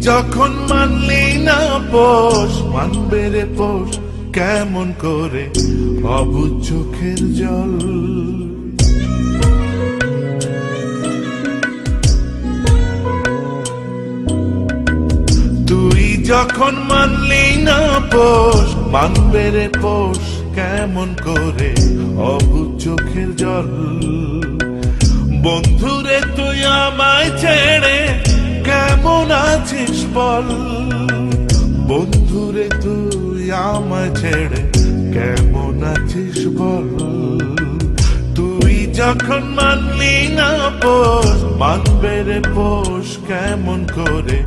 যখন মানলি না পোষ, মানবে রে পোষ কেমন করে অবুঝ চোখের জল। তুই যখন মানলি না পোষ, মানবে রে পোষ কেমন করে অবুঝ চোখের জল। বন্ধুরে তুই আমায় ছেড়ে কেমন আছিস বল, বন্ধুরে তুই আমায় ছেড়ে কেমন আছিস বল। তুই যখন মানলি না পোষ, মানবে রে পোষ কেমন করে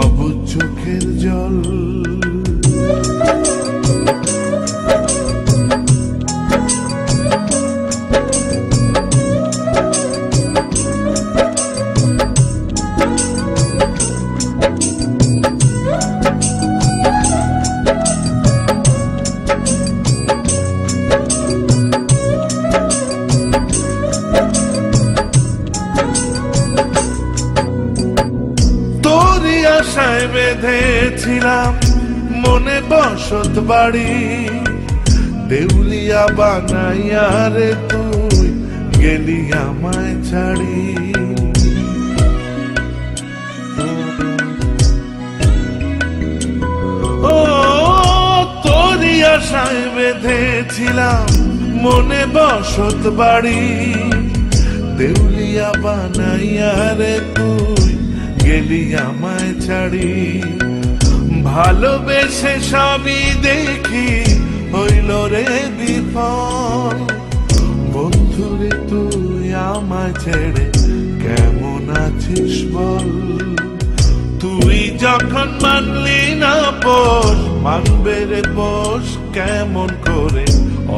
অবুঝ চোখের জল। আশায় বেঁধেছিলাম মনে বসত বাড়ি, দেউলিয়া বানাইয়া রে তুই গেলি আমায় ছাড়ি। ও তোরই আশায় বেঁধেছিলাম মনে বসত বাড়ি, দেউলিয়া বানাইয়া রে তুই গেলি আমায় ছাড়ি। ভালোবেসে সবই দেখি হইল রে বিফল, বন্ধুরে তুই আমায় ছেড়ে কেমন আছিস বল। তুই যখন মানলি না পোষ, মানবে রে পোষ কেমন করে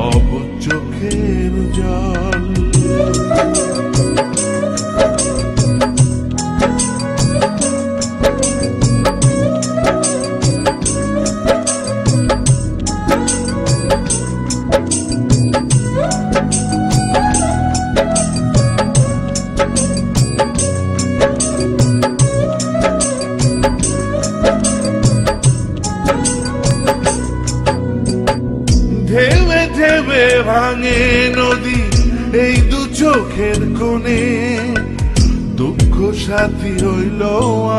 অবুঝ চোখের জল। ঢেউে ঢেউে ভাঙে নদী এই দু চোখের কোণে, দুঃখ সাথী হইল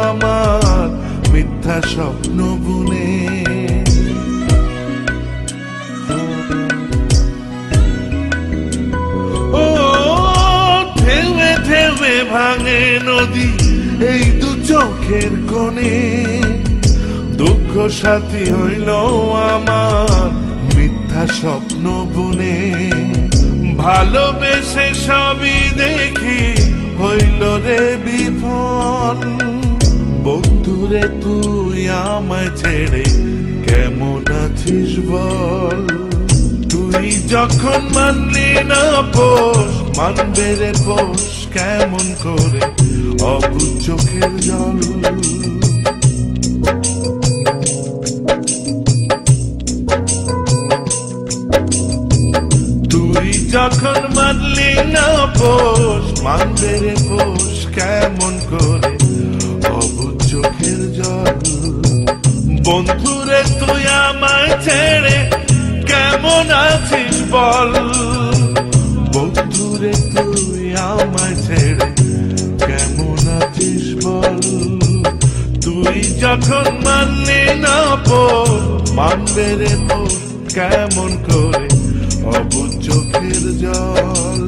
আমার মিথ্যা স্বপ্ন বুনে। ও ঢেউে ঢেউে ভাঙে নদী এই দু চোখের কোণে, দুঃখ সাথী হইল আমার মিথ্যা স্বপ্ন বুনে। ভালোবেসে সবই দেখি হইল রে বিফল, বন্ধুরে তুই আমায় ছেড়ে কেমন আছিস বল। তুই যখন মানলি না পোষ, মানবে রে পোষ কেমন করে অবুঝ চোখের জল। তুই যখন মানলি না পোষ, মানবে রে পোষ কেমন করে অবুঝ চোখের জল। বন্ধুরে তুই আমায় ছেড়ে কেমন আছিস বল, বন্ধুরে তুই আমায় ছেড়ে কেমন আছিস বল। তুই যখন মানলি না পোষ, মানবে রে পোষ কেমন করে অবুঝ চোখের জল।